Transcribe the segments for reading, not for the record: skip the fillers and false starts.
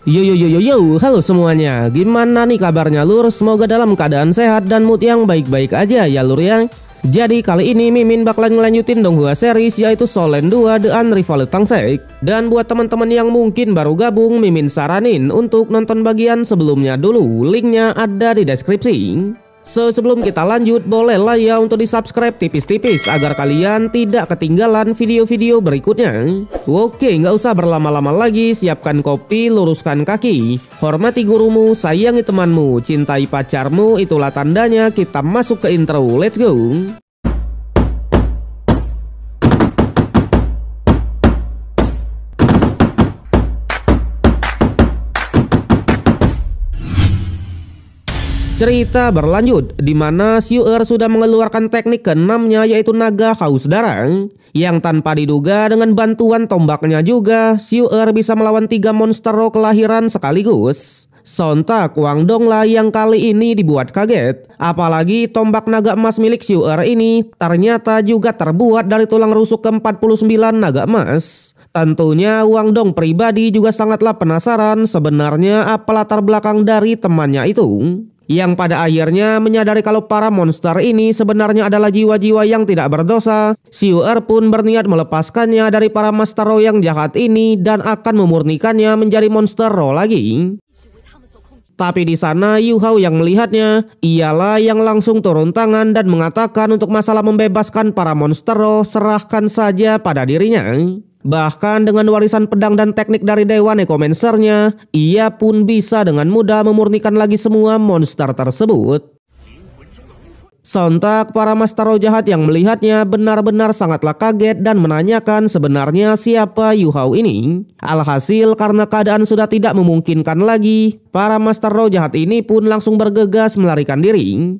Yo yo yo yo yo, halo semuanya. Gimana nih kabarnya lur? Semoga dalam keadaan sehat dan mood yang baik-baik aja ya lur ya. Jadi kali ini Mimin bakalan ngelanjutin Donghua series yaitu Soul Land 2 The Unrevealed Tangsek. Dan buat teman-teman yang mungkin baru gabung, Mimin saranin untuk nonton bagian sebelumnya dulu. Linknya ada di deskripsi. Sebelum kita lanjut, bolehlah ya untuk di-subscribe tipis-tipis agar kalian tidak ketinggalan video-video berikutnya. Oke, nggak usah berlama-lama lagi, siapkan kopi, luruskan kaki. Hormati gurumu, sayangi temanmu, cintai pacarmu, itulah tandanya kita masuk ke intro. Let's go! Cerita berlanjut, di mana Xiu'er sudah mengeluarkan teknik ke-6-nya yaitu naga haus darah. Yang tanpa diduga dengan bantuan tombaknya juga, Xiu'er bisa melawan 3 monster roh kelahiran sekaligus. Sontak Wang Dong lah yang kali ini dibuat kaget. Apalagi tombak naga emas milik Xiu'er ini ternyata juga terbuat dari tulang rusuk ke-49 naga emas. Tentunya Wang Dong pribadi juga sangatlah penasaran sebenarnya apa latar belakang dari temannya itu. Yang pada akhirnya menyadari kalau para monster ini sebenarnya adalah jiwa-jiwa yang tidak berdosa. Xiu'er pun berniat melepaskannya dari para master roh yang jahat ini dan akan memurnikannya menjadi monster roh lagi. Tapi di sana Yu Hao yang melihatnya, ialah yang langsung turun tangan dan mengatakan untuk masalah membebaskan para monster roh serahkan saja pada dirinya. Bahkan dengan warisan pedang dan teknik dari Dewa Necromancer-nya, ia pun bisa dengan mudah memurnikan lagi semua monster tersebut. Sontak para master roh jahat yang melihatnya benar-benar sangatlah kaget dan menanyakan sebenarnya siapa Yu Hao ini. Alhasil karena keadaan sudah tidak memungkinkan lagi, para master roh jahat ini pun langsung bergegas melarikan diri.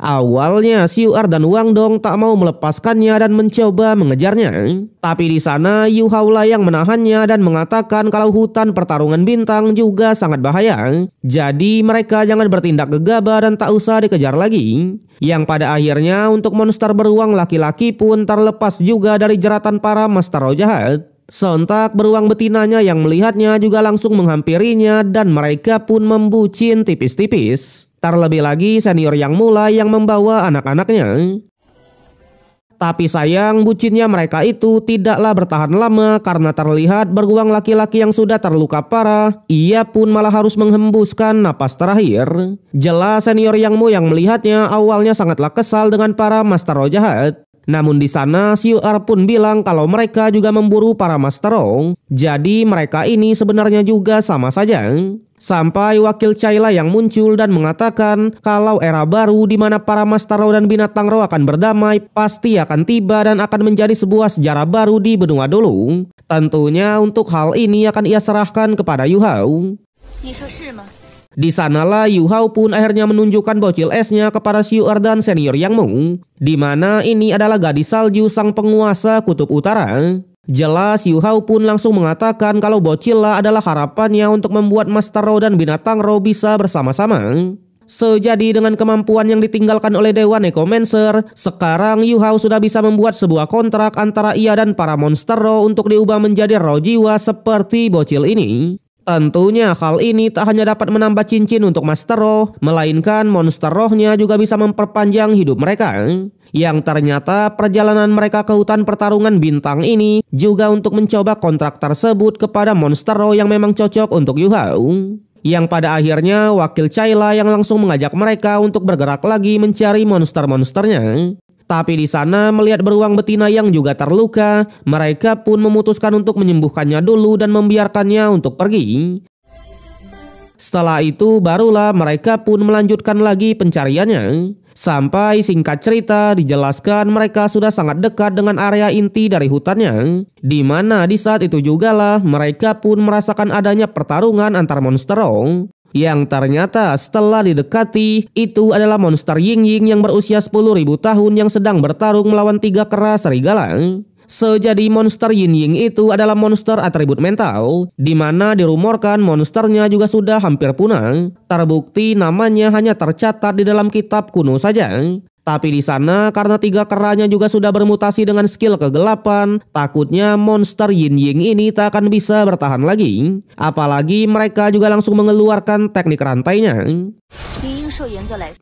Awalnya Xiu'er dan Wang Dong tak mau melepaskannya dan mencoba mengejarnya. Tapi di sana Yu Hao lah yang menahannya dan mengatakan kalau hutan pertarungan bintang juga sangat bahaya. Jadi mereka jangan bertindak gegabah dan tak usah dikejar lagi. Yang pada akhirnya untuk monster beruang laki-laki pun terlepas juga dari jeratan para master roh jahat. Sontak beruang betinanya yang melihatnya juga langsung menghampirinya dan mereka pun membucin tipis-tipis. Terlebih lagi senior yang mulai yang membawa anak-anaknya. Tapi sayang bucinnya mereka itu tidaklah bertahan lama karena terlihat beruang laki-laki yang sudah terluka parah. Ia pun malah harus menghembuskan napas terakhir. Jelas senior yang melihatnya awalnya sangatlah kesal dengan para master roh jahat. Namun di sana Xiu'er pun bilang kalau mereka juga memburu para master roh. Jadi mereka ini sebenarnya juga sama saja. Sampai wakil Chayla yang muncul dan mengatakan kalau era baru di mana para master roh dan binatang roh akan berdamai pasti akan tiba dan akan menjadi sebuah sejarah baru di benua dulu. Tentunya untuk hal ini akan ia serahkan kepada Yu Hao. Di sanalah Yu Hao pun akhirnya menunjukkan bocil esnya kepada Xiu'er dan senior Yang Mu, di mana ini adalah gadis salju sang penguasa kutub utara. Jelas Yu Hao pun langsung mengatakan kalau bocillah adalah harapannya untuk membuat master roh dan binatang roh bisa bersama-sama. Sejadi dengan kemampuan yang ditinggalkan oleh Dewa Necromancer, sekarang Yu Hao sudah bisa membuat sebuah kontrak antara ia dan para monster roh untuk diubah menjadi roh jiwa seperti bocil ini. Tentunya hal ini tak hanya dapat menambah cincin untuk master roh, melainkan monster rohnya juga bisa memperpanjang hidup mereka. Yang ternyata perjalanan mereka ke hutan pertarungan bintang ini juga untuk mencoba kontrak tersebut kepada monster roh yang memang cocok untuk Yu Hao. Yang pada akhirnya wakil Chayla yang langsung mengajak mereka untuk bergerak lagi mencari monster-monsternya. Tapi di sana melihat beruang betina yang juga terluka, mereka pun memutuskan untuk menyembuhkannya dulu dan membiarkannya untuk pergi. Setelah itu barulah mereka pun melanjutkan lagi pencariannya. Sampai singkat cerita dijelaskan mereka sudah sangat dekat dengan area inti dari hutannya. Di mana di saat itu jugalah mereka pun merasakan adanya pertarungan antar monster roh. Yang ternyata setelah didekati itu adalah monster Ying Ying yang berusia 10.000 tahun yang sedang bertarung melawan 3 kera serigala. Sejadi monster Yin Ying itu adalah monster atribut mental, di mana dirumorkan monsternya juga sudah hampir punah. Terbukti namanya hanya tercatat di dalam kitab kuno saja. Tapi di sana karena 3 keranya juga sudah bermutasi dengan skill kegelapan, takutnya monster Yin Ying ini tak akan bisa bertahan lagi. Apalagi mereka juga langsung mengeluarkan teknik rantainya.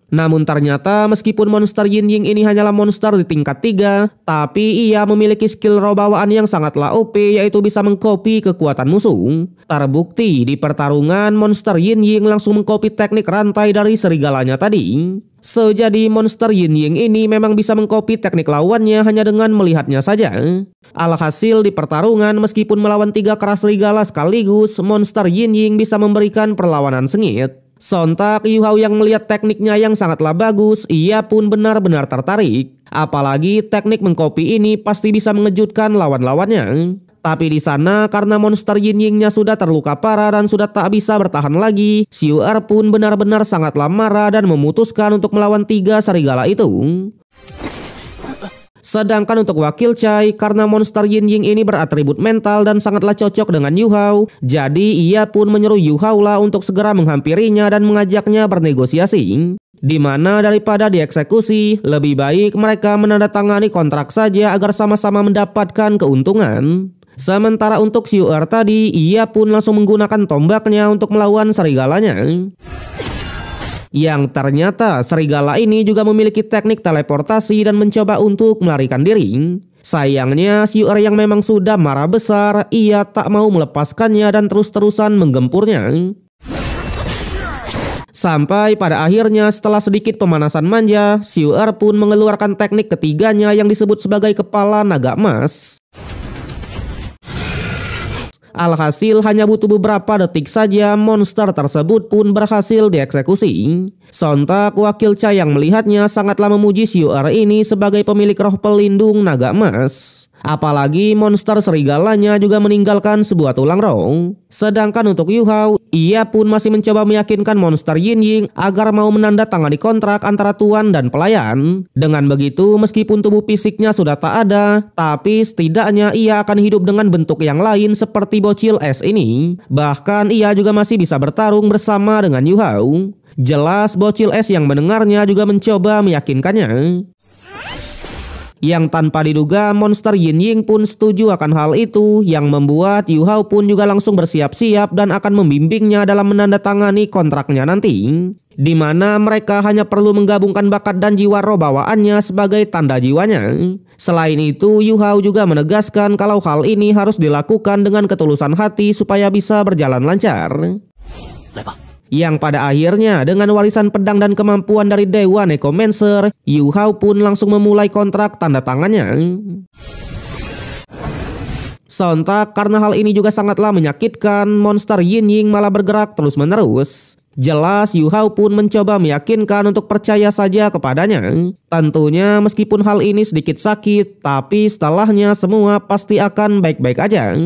Namun ternyata meskipun monster Yin Ying ini hanyalah monster di tingkat 3, tapi ia memiliki skill roh bawaan yang sangatlah OP, yaitu bisa mengcopy kekuatan musuh. Terbukti di pertarungan monster Yin Ying langsung mengcopy teknik rantai dari serigalanya tadi. Jadi monster Yin Ying ini memang bisa mengcopy teknik lawannya hanya dengan melihatnya saja. Alhasil di pertarungan meskipun melawan 3 kera serigala sekaligus, monster Yin Ying bisa memberikan perlawanan sengit. Sontak Yu Hao yang melihat tekniknya yang sangatlah bagus, ia pun benar-benar tertarik. Apalagi teknik mengcopy ini pasti bisa mengejutkan lawan-lawannya. Tapi di sana karena monster Yin Ying-nya sudah terluka parah dan sudah tak bisa bertahan lagi, Xiu Er pun benar-benar sangatlah marah dan memutuskan untuk melawan 3 serigala itu. Sedangkan untuk wakil Chai, karena monster Yin Ying ini beratribut mental dan sangatlah cocok dengan Yu Hao, jadi ia pun menyuruh Yu Hao lah untuk segera menghampirinya dan mengajaknya bernegosiasi. Dimana daripada dieksekusi, lebih baik mereka menandatangani kontrak saja agar sama-sama mendapatkan keuntungan. Sementara untuk Xiu Er tadi, ia pun langsung menggunakan tombaknya untuk melawan serigalanya. Yang ternyata serigala ini juga memiliki teknik teleportasi dan mencoba untuk melarikan diri. Sayangnya Xiu Er yang memang sudah marah besar, ia tak mau melepaskannya dan terus-terusan menggempurnya. Sampai pada akhirnya setelah sedikit pemanasan manja, Xiu Er pun mengeluarkan teknik ketiganya yang disebut sebagai kepala naga emas. Alhasil hanya butuh beberapa detik saja monster tersebut pun berhasil dieksekusi. Sontak wakil Chai yang melihatnya sangatlah memuji Xiu Er ini sebagai pemilik roh pelindung naga emas. Apalagi monster serigalanya juga meninggalkan sebuah tulang roh. Sedangkan untuk Yu Hao, ia pun masih mencoba meyakinkan monster Yin Ying agar mau menandatangani kontrak antara tuan dan pelayan. Dengan begitu, meskipun tubuh fisiknya sudah tak ada, tapi setidaknya ia akan hidup dengan bentuk yang lain seperti bocil es ini. Bahkan ia juga masih bisa bertarung bersama dengan Yu Hao. Jelas bocil es yang mendengarnya juga mencoba meyakinkannya. Yang tanpa diduga monster Yin Ying pun setuju akan hal itu, yang membuat Yu Hao pun juga langsung bersiap-siap dan akan membimbingnya dalam menandatangani kontraknya nanti. Di mana mereka hanya perlu menggabungkan bakat dan jiwa roh bawaannya sebagai tanda jiwanya. Selain itu, Yu Hao juga menegaskan kalau hal ini harus dilakukan dengan ketulusan hati supaya bisa berjalan lancar. Yang pada akhirnya dengan warisan pedang dan kemampuan dari Dewa Necromancer, Yu Hao pun langsung memulai kontrak tanda tangannya. Sontak karena hal ini juga sangatlah menyakitkan, monster Yin Ying malah bergerak terus-menerus. Jelas Yu Hao pun mencoba meyakinkan untuk percaya saja kepadanya. Tentunya meskipun hal ini sedikit sakit, tapi setelahnya semua pasti akan baik-baik aja.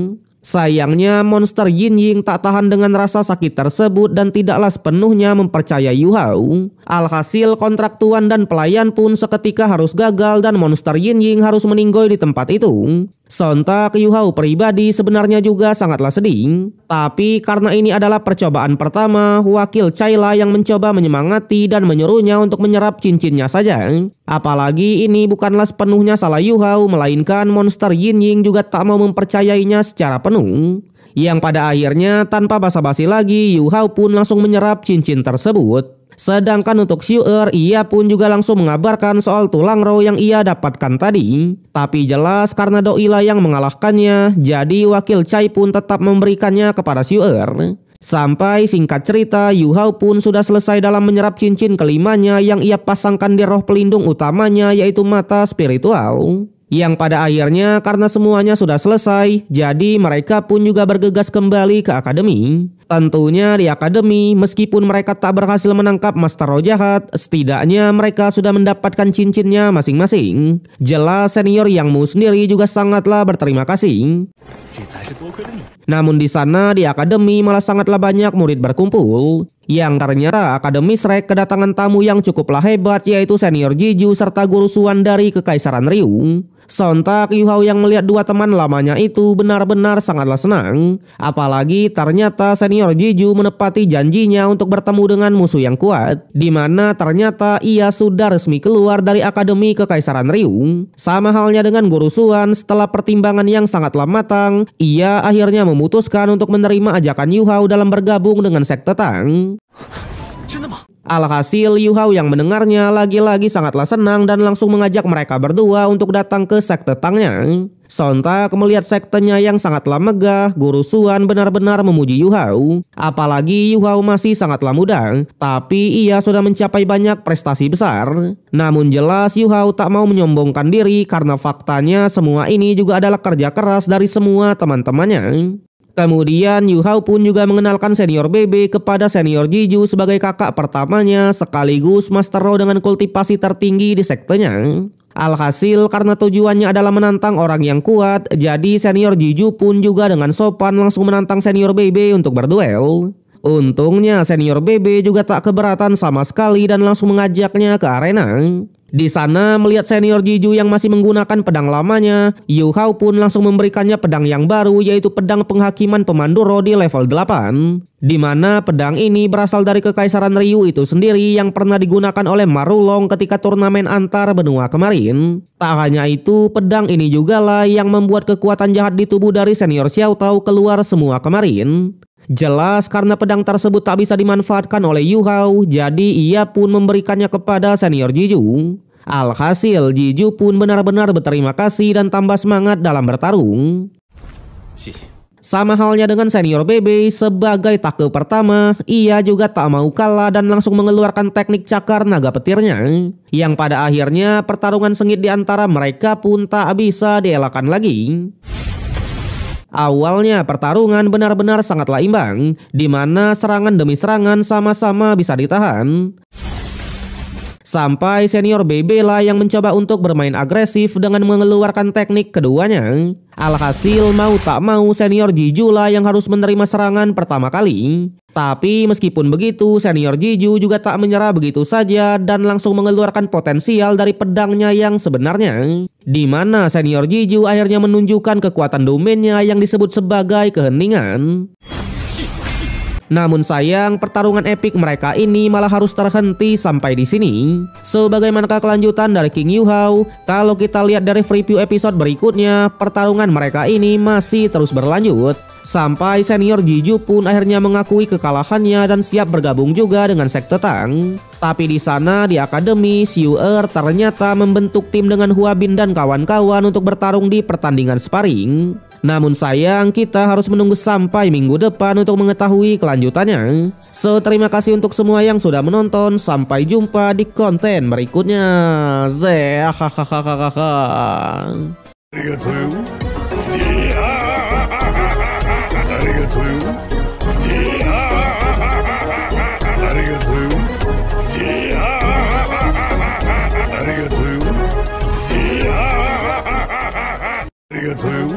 Sayangnya monster Yin Ying tak tahan dengan rasa sakit tersebut dan tidaklah sepenuhnya mempercayai Yu Hao. Alhasil kontrak tuan dan pelayan pun seketika harus gagal dan monster Yin Ying harus meninggoy di tempat itu. Sontak Yu Hao pribadi sebenarnya juga sangatlah sedih. Tapi karena ini adalah percobaan pertama, wakil Chai lah yang mencoba menyemangati dan menyuruhnya untuk menyerap cincinnya saja. Apalagi ini bukanlah sepenuhnya salah Yu Hao, melainkan monster Yin Ying juga tak mau mempercayainya secara penuh. Yang pada akhirnya tanpa basa-basi lagi, Yu Hao pun langsung menyerap cincin tersebut. Sedangkan untuk Xiu Er, ia pun juga langsung mengabarkan soal tulang roh yang ia dapatkan tadi. Tapi jelas karena Doi lah yang mengalahkannya, jadi wakil Chai pun tetap memberikannya kepada Xiu Er. Sampai singkat cerita, Yu Hao pun sudah selesai dalam menyerap cincin kelimanya yang ia pasangkan di roh pelindung utamanya, yaitu mata spiritual. Yang pada akhirnya karena semuanya sudah selesai, jadi mereka pun juga bergegas kembali ke akademi. Tentunya di akademi, meskipun mereka tak berhasil menangkap Master Roh Jahat, setidaknya mereka sudah mendapatkan cincinnya masing-masing. Jelas senior Yang Mu sendiri juga sangatlah berterima kasih. Namun di sana di akademi malah sangatlah banyak murid berkumpul. Yang ternyata Akademi Shrek kedatangan tamu yang cukuplah hebat, yaitu senior Jeju serta guru Suan dari Kekaisaran Ryu. Sontak Yu Hao yang melihat dua teman lamanya itu benar-benar sangatlah senang. Apalagi ternyata senior Jeju menepati janjinya untuk bertemu dengan musuh yang kuat, di mana ternyata ia sudah resmi keluar dari Akademi Kekaisaran Ryu. Sama halnya dengan guru Suan, setelah pertimbangan yang sangatlah matang, ia akhirnya memutuskan untuk menerima ajakan Yu Hao dalam bergabung dengan sekte Tang. Alhasil Yu Hao yang mendengarnya lagi-lagi sangatlah senang dan langsung mengajak mereka berdua untuk datang ke sekte Tangnya. Sontak melihat sektenya yang sangatlah megah, guru Suan benar-benar memuji Yu Hao. Apalagi Yu Hao masih sangatlah muda, tapi ia sudah mencapai banyak prestasi besar. Namun jelas Yu Hao tak mau menyombongkan diri karena faktanya semua ini juga adalah kerja keras dari semua teman-temannya. Kemudian Yu Hao pun juga mengenalkan senior BB kepada senior Jeju sebagai kakak pertamanya sekaligus Master Roh dengan kultivasi tertinggi di sektenya. Alhasil karena tujuannya adalah menantang orang yang kuat, jadi senior Jeju pun juga dengan sopan langsung menantang senior BB untuk berduel. Untungnya senior BB juga tak keberatan sama sekali dan langsung mengajaknya ke arena. Di sana melihat senior Jeju yang masih menggunakan pedang lamanya, Yu Hao pun langsung memberikannya pedang yang baru, yaitu pedang penghakiman pemandu roh di level 8. Di mana pedang ini berasal dari Kekaisaran Ryu itu sendiri yang pernah digunakan oleh Marulong ketika turnamen antar benua kemarin. Tak hanya itu, pedang ini juga lah yang membuat kekuatan jahat di tubuh dari senior Xiao Tao keluar semua kemarin. Jelas karena pedang tersebut tak bisa dimanfaatkan oleh Yu Hao, jadi ia pun memberikannya kepada senior Jeju. Alhasil Jeju pun benar-benar berterima kasih dan tambah semangat dalam bertarung. Sama halnya dengan senior BB, sebagai take pertama, ia juga tak mau kalah dan langsung mengeluarkan teknik cakar naga petirnya. Yang pada akhirnya pertarungan sengit di antara mereka pun tak bisa dielakkan lagi. Awalnya pertarungan benar-benar sangatlah imbang, di mana serangan demi serangan sama-sama bisa ditahan. Sampai senior BB lah yang mencoba untuk bermain agresif dengan mengeluarkan teknik keduanya. Alhasil mau tak mau senior Jeju lah yang harus menerima serangan pertama kali. Tapi meskipun begitu, senior Jeju juga tak menyerah begitu saja dan langsung mengeluarkan potensial dari pedangnya yang sebenarnya. Di mana senior Jeju akhirnya menunjukkan kekuatan domainnya yang disebut sebagai keheningan. Namun sayang, pertarungan epik mereka ini malah harus terhenti sampai di sini. So, bagaimanakah kelanjutan dari King Yu Hao? Kalau kita lihat dari preview episode berikutnya, pertarungan mereka ini masih terus berlanjut. Sampai senior Jeju pun akhirnya mengakui kekalahannya dan siap bergabung juga dengan sekte Tang. Tapi di sana di akademi, Xiu ternyata membentuk tim dengan Hua Bin dan kawan-kawan untuk bertarung di pertandingan sparring. Namun sayang, kita harus menunggu sampai minggu depan untuk mengetahui kelanjutannya. So, terima kasih untuk semua yang sudah menonton. Sampai jumpa di konten berikutnya. Arigatou.